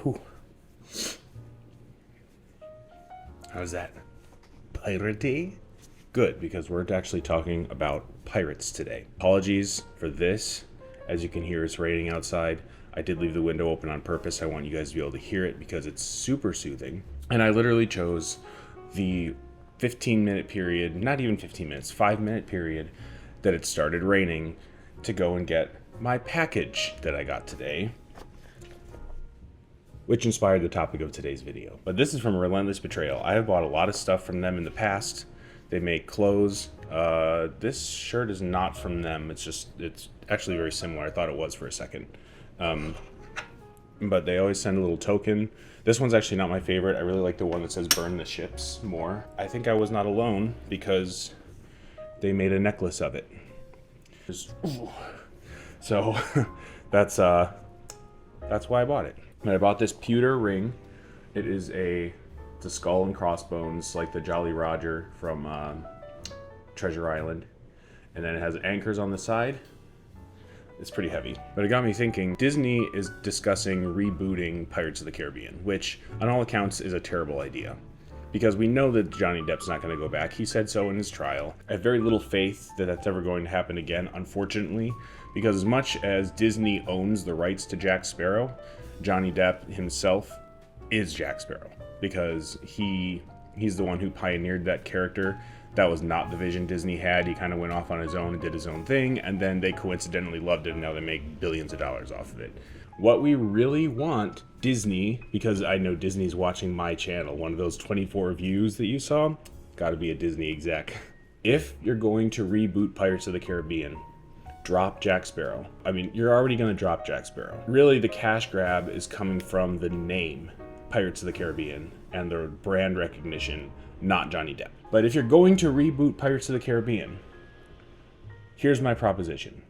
Whew. How's that? Piratey? Good, because we're actually talking about pirates today. Apologies for this. As you can hear, it's raining outside. I did leave the window open on purpose. I want you guys to be able to hear it because it's super soothing. And I literally chose the 15-minute period, not even 15 minutes, 5-minute period that it started raining to go and get my package that I got today, which inspired the topic of today's video. But this is from Relentless Betrayal. I have bought a lot of stuff from them in the past. They make clothes. This shirt is not from them. It's actually very similar. I thought it was for a second. But they always send a little token. This one's actually not my favorite. I really like the one that says burn the ships more. I think I was not alone because they made a necklace of it. So that's why I bought it. And I bought this pewter ring. It is a skull and crossbones, like the Jolly Roger from Treasure Island. And then it has anchors on the side. It's pretty heavy. But it got me thinking, Disney is discussing rebooting Pirates of the Caribbean, which on all accounts is a terrible idea. Because we know that Johnny Depp's not going to go back. He said so in his trial. I have very little faith that that's ever going to happen again, unfortunately. Because as much as Disney owns the rights to Jack Sparrow, Johnny Depp himself is Jack Sparrow. Because he's the one who pioneered that character. That was not the vision Disney had. He kind of went off on his own and did his own thing, and then they coincidentally loved it, and now they make billions of dollars off of it. What we really want, Disney, because I know Disney's watching my channel, one of those 24 views that you saw, gotta be a Disney exec. If you're going to reboot Pirates of the Caribbean, drop Jack Sparrow. I mean, you're already gonna drop Jack Sparrow. Really, the cash grab is coming from the name Pirates of the Caribbean and their brand recognition, not Johnny Depp. But if you're going to reboot Pirates of the Caribbean, here's my proposition.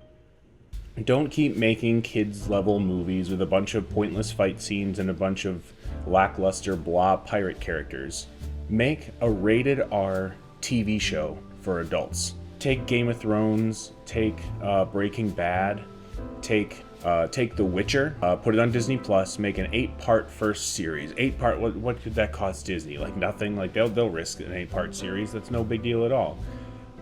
Don't keep making kids-level movies with a bunch of pointless fight scenes and a bunch of lackluster blah pirate characters. Make a rated R TV show for adults. Take Game of Thrones, take Breaking Bad, take The Witcher, put it on Disney Plus, make an 8-part first series. 8-part, what could that cost Disney? Like nothing. Like they'll risk an 8-part series. That's no big deal at all.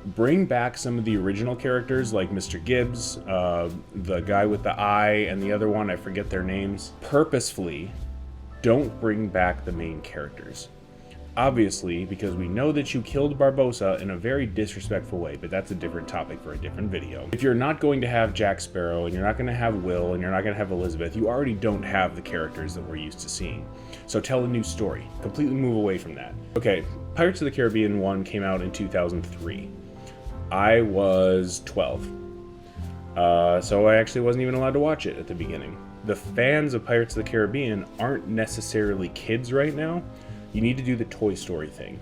Bring back some of the original characters like Mr. Gibbs, the guy with the eye, and the other one, I forget their names. Purposefully, don't bring back the main characters. Obviously, because we know that you killed Barbossa in a very disrespectful way, but that's a different topic for a different video. If you're not going to have Jack Sparrow, and you're not going to have Will, and you're not going to have Elizabeth, you already don't have the characters that we're used to seeing. So tell a new story. Completely move away from that. Okay, Pirates of the Caribbean 1 came out in 2003. I was 12. So I actually wasn't even allowed to watch it at the beginning. The fans of Pirates of the Caribbean aren't necessarily kids right now. You need to do the Toy Story thing.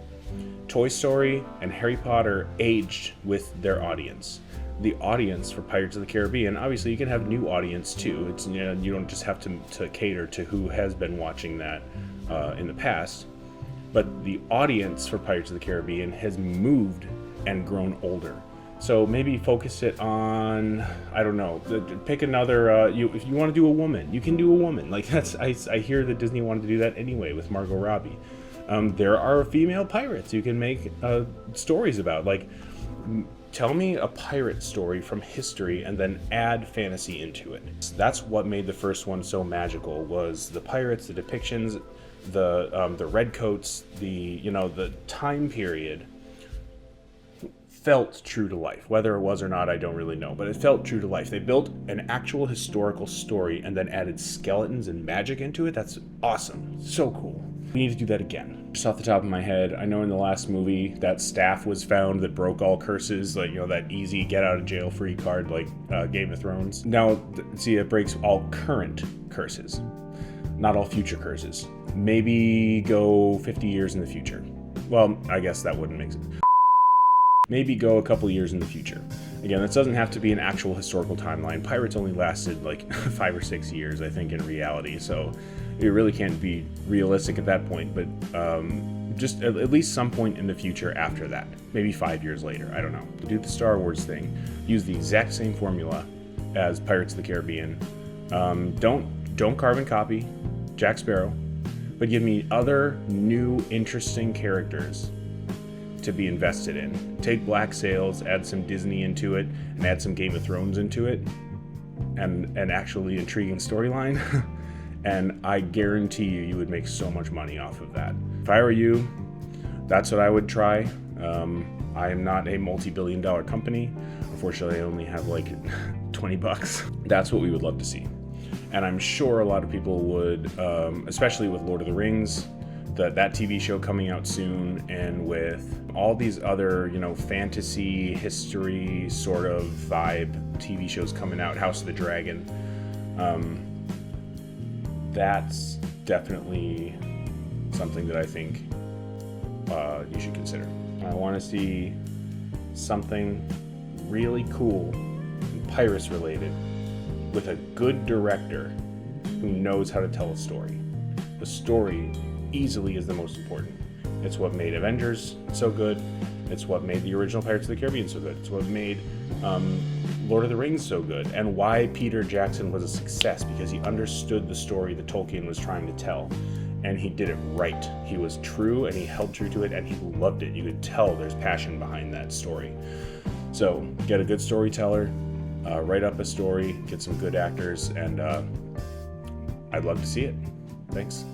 Toy Story and Harry Potter aged with their audience. The audience for Pirates of the Caribbean, obviously you can have new audience too. It's, you know, you don't just have to cater to who has been watching that in the past. But the audience for Pirates of the Caribbean has moved and grown older. So maybe focus it on, I don't know, pick another, if you want to do a woman, you can do a woman. Like I hear that Disney wanted to do that anyway with Margot Robbie. There are female pirates you can make stories about. Like, tell me a pirate story from history and then add fantasy into it. That's what made the first one so magical, was the pirates, the depictions, the redcoats, the time period felt true to life. Whether it was or not, I don't really know, but it felt true to life. They built an actual historical story and then added skeletons and magic into it. That's awesome. So cool. We need to do that again. Just off the top of my head, I know in the last movie that staff was found that broke all curses, like, that easy get out of jail free card like Game of Thrones. Now, see, it breaks all current curses, not all future curses. Maybe go 50 years in the future. Well, I guess that wouldn't make sense. Maybe go a couple years in the future. Again, this doesn't have to be an actual historical timeline. Pirates only lasted like 5 or 6 years, I think, in reality, so it really can't be realistic at that point, but just at least some point in the future after that. Maybe 5 years later, I don't know. Do the Star Wars thing. Use the exact same formula as Pirates of the Caribbean. Don't carbon copy. Jack Sparrow, but give me other new, interesting characters to be invested in. Take Black Sails, add some Disney into it, and add some Game of Thrones into it, and an actually intriguing storyline. And I guarantee you would make so much money off of that. If I were you, that's what I would try. I am not a multi-billion-dollar company. Unfortunately, I only have like $20. That's what we would love to see. And I'm sure a lot of people would, especially with Lord of the Rings, that TV show coming out soon, and with all these other, fantasy, history sort of vibe TV shows coming out, House of the Dragon. That's definitely something that I think you should consider. I want to see something really cool and Pirates related with a good director who knows how to tell a story. The story easily is the most important. It's what made Avengers so good. It's what made the original Pirates of the Caribbean so good. It's what made Lord of the Rings so good, and why Peter Jackson was a success, because he understood the story that Tolkien was trying to tell, and he did it right. He was true, and he held true to it, and he loved it. You could tell there's passion behind that story. So get a good storyteller, write up a story, get some good actors, and I'd love to see it. Thanks.